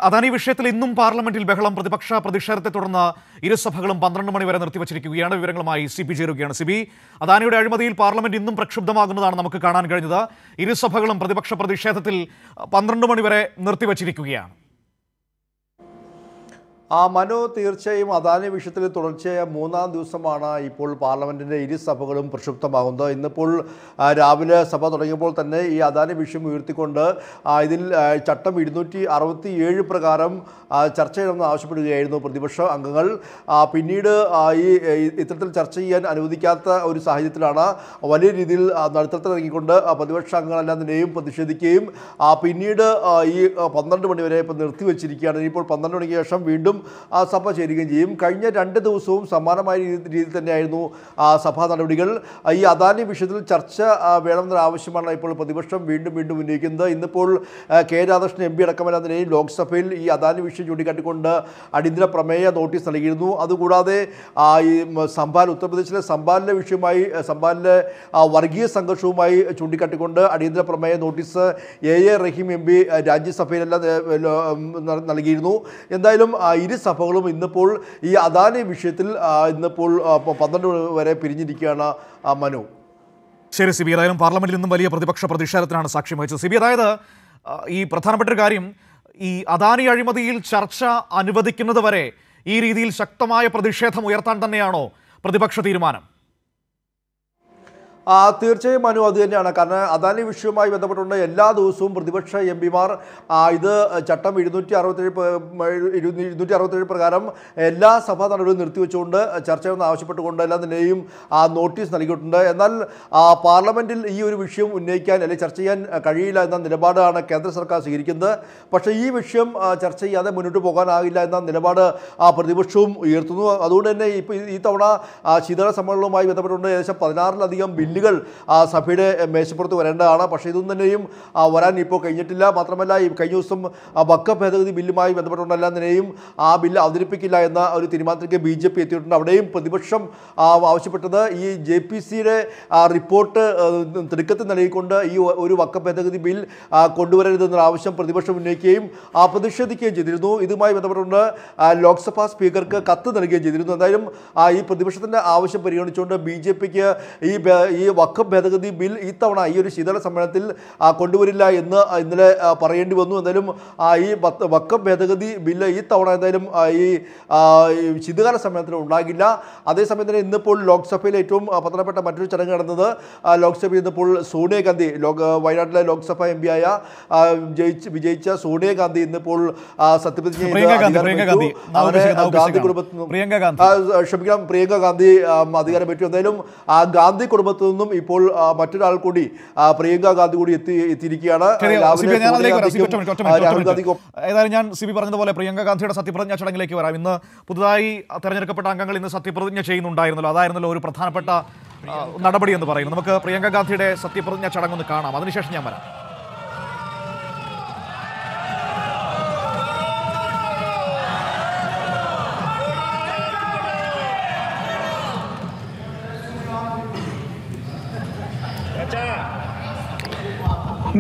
അദാനി വിഷയത്തിൽ ഇന്നും പാർലമെന്റിൽ ബഹളം. പ്രതിഷേധത്തെ തുടർന്ന് ഇരുസഭകളും 12 മണി വരെ നിർത്തിവച്ചിരിക്കുകയാണ്. വിവരങ്ങളുമായി സിബി ചേരുകയാണ്. സിബി, അദാനിയുടെ അഴിമതിയിൽ പാർലമെന്റ് ഇന്നും പ്രക്ഷുബ്ധമാകുന്നതാണ് നമുക്ക് കാണാൻ കഴിഞ്ഞത്. ഇരുസഭകളും പ്രതിഷേധത്തിൽ 12 മണി വരെ നിർത്തിവച്ചിരിക്കുകയാണ്. മനു, തീർച്ചയായും അദാനി വിഷയത്തിൽ തുടർച്ചയായ 3-ാം ദിവസമാണ് ഇപ്പോൾ പാർലമെൻറ്റിൻ്റെ ഇരുസഭകളും പ്രക്ഷുബ്ധമാകുന്നത്. ഇന്നിപ്പോൾ രാവിലെ സഭ തുടങ്ങിയപ്പോൾ തന്നെ ഈ അദാനി വിഷയം ഉയർത്തിക്കൊണ്ട് ഇതിൽ ചട്ടം 267 പ്രകാരം ചർച്ച ചെയ്യണമെന്ന് ആവശ്യപ്പെടുകയായിരുന്നു പ്രതിപക്ഷ അംഗങ്ങൾ. പിന്നീട് ഇത്തരത്തിൽ ചർച്ച ചെയ്യാൻ അനുവദിക്കാത്ത ഒരു സാഹചര്യത്തിലാണ് വലിയ രീതിയിൽ നടുത്തത്തിലിറങ്ങിക്കൊണ്ട് പ്രതിപക്ഷ അംഗങ്ങളെല്ലാം തന്നെയും പ്രതിഷേധിക്കുകയും പിന്നീട് ഈ 12 മണി വരെ ഇപ്പോൾ നിർത്തിവെച്ചിരിക്കുകയാണ്. ഇനിയിപ്പോൾ 12 മണിക്ക് ശേഷം വീണ്ടും സഭ ചേരുകയും ചെയ്യും. കഴിഞ്ഞ 2 ദിവസവും സമാനമായ രീതിയിൽ തന്നെയായിരുന്നു സഭാ നടപടികൾ. ഈ അദാനി വിഷയത്തിൽ ചർച്ച വേണമെന്നൊരു ആവശ്യമാണ് ഇപ്പോൾ പ്രതിപക്ഷം വീണ്ടും ഉന്നയിക്കുന്നത്. ഇന്നിപ്പോൾ കെ രാധാകൃഷ്ണൻ MP അടക്കമെല്ലാം തന്നെയും ലോക്സഭയിൽ ഈ അദാനി വിഷയം ചൂണ്ടിക്കാട്ടിക്കൊണ്ട് അടിയന്തര പ്രമേയ നോട്ടീസ് നൽകിയിരുന്നു. അതുകൂടാതെ ഈ ഉത്തർപ്രദേശിലെ സംഭാലിലെ വിഷയവുമായി സംഭാലിലെ വർഗീയ സംഘർഷവുമായി ചൂണ്ടിക്കാട്ടിക്കൊണ്ട് അടിയന്തര പ്രമേയ നോട്ടീസ് A റഹീം MP രാജ്യസഭയിലെല്ലാം നൽകിയിരുന്നു. എന്തായാലും ഇരുസഭകളും ഇന്നിപ്പോൾ ഈ അദാനി വിഷയത്തിൽ ഇന്നിപ്പോൾ 12 വരെ പിരിഞ്ഞിരിക്കുകയാണ് മനു. ശരി സിബി, ഏതായാലും പാർലമെന്റിൽ നിന്നും വലിയ പ്രതിഷേധത്തിനാണ് സാക്ഷ്യം വഹിച്ചത്. സിബി, അതായത് ഈ പ്രധാനപ്പെട്ട ഒരു കാര്യം, ഈ അദാനി അഴിമതിയിൽ ചർച്ച അനുവദിക്കുന്നത് വരെ ഈ രീതിയിൽ ശക്തമായ പ്രതിഷേധം ഉയർത്താൻ തന്നെയാണോ പ്രതിപക്ഷ തീരുമാനം? തീർച്ചയായും മനു, അത് തന്നെയാണ്. കാരണം അദാനി വിഷയവുമായി ബന്ധപ്പെട്ടുകൊണ്ട് എല്ലാ ദിവസവും പ്രതിപക്ഷ MP-മാർ ഇത് ചട്ടം 267 പ്രകാരം എല്ലാ സഭാ നടപടികളും നിർത്തിവെച്ചുകൊണ്ട് ചർച്ചയെന്ന് ആവശ്യപ്പെട്ടുകൊണ്ട് എല്ലാം തന്നെയും നോട്ടീസ് നൽകിയിട്ടുണ്ട്. എന്നാൽ പാർലമെൻറ്റിൽ ഈ ഒരു വിഷയം ഉന്നയിക്കാൻ അല്ലെങ്കിൽ ചർച്ച ചെയ്യാൻ കഴിയില്ല എന്ന നിലപാടാണ് കേന്ദ്ര സർക്കാർ സ്വീകരിക്കുന്നത്. പക്ഷേ ഈ വിഷയം ചർച്ച ചെയ്യാതെ മുന്നോട്ട് പോകാനാകില്ല എന്ന നിലപാട് പ്രതിപക്ഷവും ഉയർത്തുന്നു. അതുകൊണ്ട് തന്നെ ഇപ്പോൾ ഈ തവണ ശീതള സമ്മേളനവുമായി ബന്ധപ്പെട്ടുകൊണ്ട് ഏകദേശം 16-ലധികം ബില്ലുകൾ സഭയുടെ മേശപ്പുറത്ത് വരേണ്ടതാണ്. പക്ഷേ ഇതൊന്നും തന്നെയും വരാൻ ഇപ്പോൾ കഴിഞ്ഞിട്ടില്ല. മാത്രമല്ല ഈ കഴിഞ്ഞ ദിവസം വഖഫ് ഭേദഗതി ബില്ലുമായി ബന്ധപ്പെട്ടുകൊണ്ടെല്ലാം തന്നെയും ആ ബില്ല് അവതരിപ്പിക്കില്ല എന്ന ഒരു തീരുമാനത്തിലേക്ക് BJP എത്തിയിട്ടുണ്ട്. അവിടെയും പ്രതിപക്ഷം ആവശ്യപ്പെട്ടത് ഈ JPCയുടെ റിപ്പോർട്ട് തിടുക്കത്തിൽ നൽകിക്കൊണ്ട് ഈ ഒരു വഖഫ് ഭേദഗതി ബിൽ കൊണ്ടുവരരുതെന്നൊരു ആവശ്യം പ്രതിപക്ഷം ഉന്നയിക്കുകയും പ്രതിഷേധിക്കുകയും ചെയ്തിരുന്നു. ഇതുമായി ബന്ധപ്പെട്ടുകൊണ്ട് ലോക്സഭാ സ്പീക്കർക്ക് കത്ത് നൽകുകയും ചെയ്തിരുന്നു. എന്തായാലും ഈ പ്രതിപക്ഷത്തിൻ്റെ ആവശ്യം പരിഗണിച്ചുകൊണ്ട് BJPക്ക് ഈ വഖഫ് ഭേദഗതി ബിൽ ഇത്തവണ ഈ ഒരു ശീതള സമ്മേളനത്തിൽ കൊണ്ടുവരില്ല എന്ന് ഇന്നലെ പറയേണ്ടി വന്നു. എന്തായാലും ഈ വഖഫ് ഭേദഗതി ബില്ല് ഈ തവണ എന്തായാലും ഈ ശീതകാല സമ്മേളനത്തിൽ ഉണ്ടാകില്ല. അതേസമയം തന്നെ ഇന്നിപ്പോൾ ലോക്സഭയിൽ ഏറ്റവും പ്രധാനപ്പെട്ട മറ്റൊരു ചടങ്ങ് നടന്നത്, ലോക്സഭയിൽ ഇന്നിപ്പോൾ സോണിയാഗാന്ധി വയനാട്ടിലെ ലോക്സഭ MP ആയ വിജയിച്ച സോണിയാഗാന്ധി ഇന്നിപ്പോൾ സത്യപ്രതിജ്ഞ പ്രിയങ്ക ഗാന്ധി അധികാരമേറ്റു. എന്തായാലും ഗാന്ധി കുടുംബത്തിൽ നിന്നും ഇപ്പോൾ മറ്റൊരാൾ കൂടി പ്രിയങ്ക ഗാന്ധി കൂടി എത്തിയിരിക്കുകയാണ്. ഏതായാലും ഞാൻ സിബി പറഞ്ഞതുപോലെ പ്രിയങ്ക ഗാന്ധിയുടെ സത്യപ്രതിജ്ഞ ചടങ്ങിലേക്ക് വരാം. ഇന്ന് പുതുതായി തെരഞ്ഞെടുക്കപ്പെട്ട അംഗങ്ങൾ ഇന്ന് സത്യപ്രതിജ്ഞ ചെയ്യുന്നുണ്ടായിരുന്നല്ലോ. അതായിരുന്നല്ലോ ഒരു പ്രധാനപ്പെട്ട നടപടി എന്ന് പറയുന്നത്. നമുക്ക് പ്രിയങ്ക ഗാന്ധിയുടെ സത്യപ്രതിജ്ഞ ചടങ്ങൊന്ന് കാണാം, അതിനുശേഷം ഞാൻ വരാം.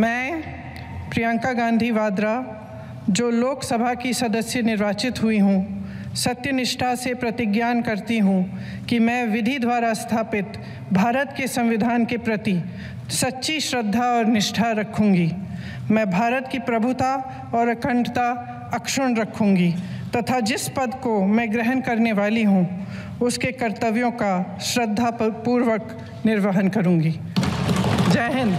मैं प्रियंका गांधी वाड्रा, जो लोकसभा की सदस्य निर्वाचित हुई हूँ, सत्यनिष्ठा से प्रतिज्ञा करती हूँ कि मैं विधि द्वारा स्थापित भारत के संविधान के प्रति सच्ची श्रद्धा और निष्ठा रखूँगी। मैं भारत की प्रभुता और अखंडता अक्षुण्ण रखूँगी तथा जिस पद को मैं ग्रहण करने वाली हूँ उसके कर्तव्यों का श्रद्धापूर्वक निर्वहन करूँगी। जय हिंद।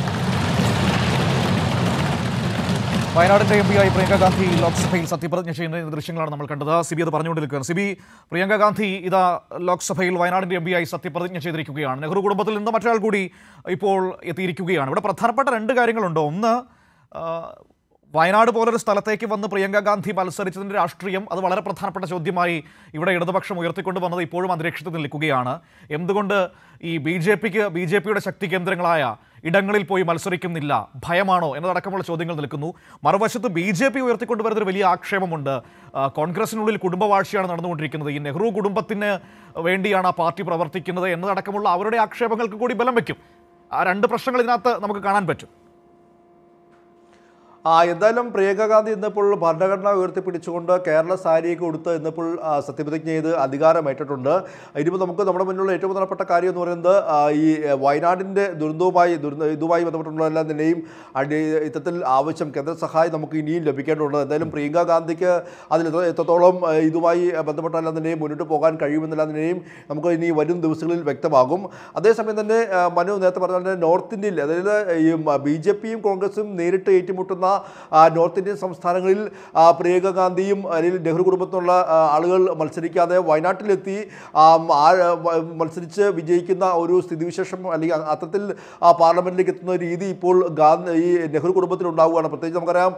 വയനാടിന്റെ MP ആയി പ്രിയങ്ക ഗാന്ധി ലോക്സഭയിൽ സത്യപ്രതിജ്ഞ ചെയ്യുന്ന ദൃശ്യങ്ങളാണ് നമ്മൾ കണ്ടത്. സിബി അത് പറഞ്ഞുകൊണ്ടിരിക്കുകയാണ്. സിബി, പ്രിയങ്ക ഗാന്ധി ഇതാ ലോക്സഭയിൽ വയനാടിന്റെ MP ആയി സത്യപ്രതിജ്ഞ ചെയ്തിരിക്കുകയാണ്. നെഹ്റു കുടുംബത്തിൽ നിന്ന് മറ്റൊരാൾ കൂടി ഇപ്പോൾ എത്തിയിരിക്കുകയാണ്. ഇവിടെ പ്രധാനപ്പെട്ട 2 കാര്യങ്ങളുണ്ട്. ഒന്ന്, വയനാട് പോലൊരു സ്ഥലത്തേക്ക് വന്ന് പ്രിയങ്ക ഗാന്ധി മത്സരിച്ചതിൻ്റെ രാഷ്ട്രീയം, അത് വളരെ പ്രധാനപ്പെട്ട ചോദ്യമായി ഇവിടെ ഇടതുപക്ഷം ഉയർത്തിക്കൊണ്ട് വന്നത് ഇപ്പോഴും അന്തരീക്ഷത്തിൽ നിൽക്കുകയാണ്. എന്തുകൊണ്ട് ഈ BJPയുടെ ശക്തി കേന്ദ്രങ്ങളായ ഇടങ്ങളിൽ പോയി മത്സരിക്കുന്നില്ല? ഭയമാണോ എന്നതടക്കമുള്ള ചോദ്യങ്ങൾ നിൽക്കുന്നു. മറുവശത്ത് BJP ഉയർത്തിക്കൊണ്ടുവരുന്നൊരു വലിയ ആക്ഷേപമുണ്ട്. കോൺഗ്രസിനുള്ളിൽ കുടുംബവാഴ്ചയാണ് നടന്നുകൊണ്ടിരിക്കുന്നത്. ഈ നെഹ്റു കുടുംബത്തിന് വേണ്ടിയാണ് ആ പാർട്ടി പ്രവർത്തിക്കുന്നത് എന്നതടക്കമുള്ള അവരുടെ ആക്ഷേപങ്ങൾക്ക് കൂടി ബലം വയ്ക്കും. ആ 2 പ്രശ്നങ്ങൾ ഇതിനകത്ത് നമുക്ക് കാണാൻ പറ്റും. എന്തായാലും പ്രിയങ്ക ഗാന്ധി ഇന്നിപ്പോൾ ഭരണഘടന ഉയർത്തിപ്പിടിച്ചുകൊണ്ട് കേരള സാരിയൊക്കെ കൊടുത്ത് ഇന്നിപ്പോൾ സത്യപ്രതിജ്ഞ ചെയ്ത് അധികാരമേറ്റിട്ടുണ്ട്. ഇനിയിപ്പോൾ നമുക്ക് നമ്മുടെ മുന്നിലുള്ള ഏറ്റവും പ്രധാനപ്പെട്ട കാര്യം എന്ന് പറയുന്നത് ഈ വയനാടിൻ്റെ ഇതുമായി ബന്ധപ്പെട്ടുള്ള എല്ലാ നിലയും ഇത്തരത്തിൽ ആവശ്യം കേന്ദ്ര സഹായം നമുക്ക് ഇനിയും ലഭിക്കേണ്ടതുണ്ട്. എന്തായാലും പ്രിയങ്ക ഗാന്ധിക്ക് അതിൽ എത്രത്തോളം ഇതുമായി ബന്ധപ്പെട്ട എല്ലാ നിലയും മുന്നോട്ട് പോകാൻ കഴിയുമെന്നെല്ലാ നിലയും നമുക്ക് ഇനി വരും ദിവസങ്ങളിൽ വ്യക്തമാകും. അതേസമയം തന്നെ മനു നേരത്തെ പറഞ്ഞ നോർത്ത് ഇന്ത്യയിൽ, അതായത് ഈ BJPയും കോൺഗ്രസും നേരിട്ട് ഏറ്റുമുട്ടുന്ന നോർത്ത് ഇന്ത്യൻ സംസ്ഥാനങ്ങളിൽ പ്രിയങ്ക ഗാന്ധിയും അല്ലെങ്കിൽ നെഹ്റു കുടുംബത്തിലുള്ള ആളുകൾ മത്സരിക്കാതെ വയനാട്ടിലെത്തി മത്സരിച്ച് വിജയിക്കുന്ന ഒരു സ്ഥിതിവിശേഷം അല്ലെങ്കിൽ അത്തരത്തിൽ പാർലമെന്റിലേക്ക് എത്തുന്ന രീതി ഇപ്പോൾ ഈ നെഹ്റു കുടുംബത്തിൽ ഉണ്ടാവുകയാണ്. പ്രത്യേകിച്ച് നമുക്കറിയാം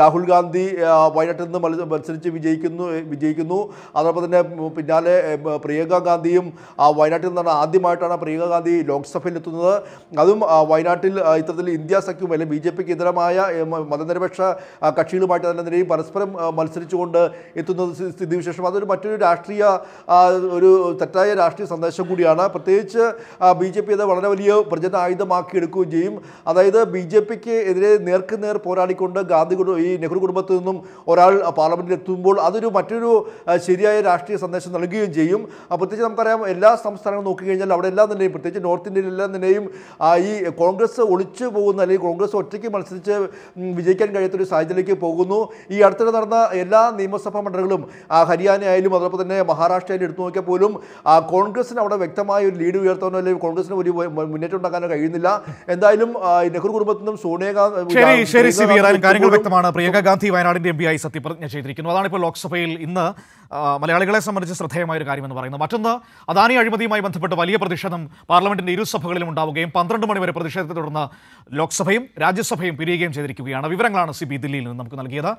രാഹുൽ ഗാന്ധി വയനാട്ടിൽ നിന്ന് മത്സരിച്ച് വിജയിക്കുന്നു. അതോടൊപ്പം തന്നെ പിന്നാലെ പ്രിയങ്ക ഗാന്ധിയും വയനാട്ടിൽ നിന്നാണ് ആദ്യമായിട്ടാണ് പ്രിയങ്ക ഗാന്ധി ലോക്സഭയിൽ എത്തുന്നത്. അതും വയനാട്ടിൽ ഇത്തരത്തിൽ ഇന്ത്യ സഖ്യം അല്ലെങ്കിൽ BJPക്ക് എതിരമായ മതനിരപേക്ഷ കക്ഷികളുമായിട്ട് തന്നെ നിലയും പരസ്പരം മത്സരിച്ചുകൊണ്ട് എത്തുന്ന സ്ഥിതിവിശേഷം അതൊരു മറ്റൊരു ഒരു തെറ്റായ രാഷ്ട്രീയ സന്ദേശം കൂടിയാണ്. പ്രത്യേകിച്ച് BJP അത് വളരെ വലിയ പ്രചരണ ആയുധമാക്കി എടുക്കുകയും ചെയ്യും. അതായത് BJPക്ക് എതിരെ നേർക്കുനേർ പോരാടിക്കൊണ്ട് ഈ നെഹ്റു കുടുംബത്തിൽ നിന്നും ഒരാൾ പാർലമെന്റിൽ എത്തുമ്പോൾ അതൊരു മറ്റൊരു ശരിയായ രാഷ്ട്രീയ സന്ദേശം നൽകുകയും ചെയ്യും. പ്രത്യേകിച്ച് നമുക്കറിയാം എല്ലാ സംസ്ഥാനങ്ങളും നോക്കിക്കഴിഞ്ഞാൽ അവിടെ എല്ലാം തന്നെയും പ്രത്യേകിച്ച് നോർത്ത് ഇന്ത്യയിൽ എല്ലാം തന്നെയും ഈ കോൺഗ്രസ് ഒളിച്ചു പോകുന്ന അല്ലെങ്കിൽ കോൺഗ്രസ് ഒറ്റയ്ക്ക് മത്സരിച്ച് വിജയിക്കാൻ കഴിയാത്തൊരു സാഹചര്യത്തിലേക്ക് പോകുന്നു. ഈ അടുത്തിടെ നടന്ന എല്ലാ നിയമസഭാ മണ്ഡലങ്ങളും ഹരിയാന ആയാലും അതോടൊപ്പം തന്നെ മഹാരാഷ്ട്ര ആയാലും എടുത്തു നോക്കിയാൽ പോലും കോൺഗ്രസിന് അവിടെ വ്യക്തമായ ഒരു ലീഡ് ഉയർത്താനോ അല്ലെങ്കിൽ കോൺഗ്രസിന് ഒരു മുന്നേറ്റം ഉണ്ടാക്കാനോ കഴിയുന്നില്ല. എന്തായാലും നെഹ്റു കുടുംബത്തിൽ നിന്നും സോണിയാഗാന്ധി കാര്യങ്ങൾ വ്യക്തമാണ്. പ്രിയങ്ക ഗാന്ധി വയനാടിന്റെ MP ആയി സത്യപ്രതിജ്ഞ ചെയ്തിരിക്കുന്നു. അതാണ് ഇപ്പോൾ ലോക്സഭയിൽ ഇന്ന് മലയാളികളെ സംബന്ധിച്ച് ശ്രദ്ധേയമായ ഒരു കാര്യമെന്ന് പറയുന്നത്. മറ്റൊന്ന്, അദാനി അഴിമതിയുമായി ബന്ധപ്പെട്ട് വലിയ പ്രതിഷേധം പാർലമെന്റിന്റെ ഇരുസഭകളിലും ഉണ്ടാവുകയും 12 മണി വരെ പ്രതിഷേധത്തെ തുടർന്ന് ലോക്സഭയും രാജ്യസഭയും പിരിയുകയും ചെയ്തിരിക്കുകയാണ്. വിവരങ്ങളാണ് CB ദില്ലിയിൽ നിന്ന് നമുക്ക് നൽകിയത്.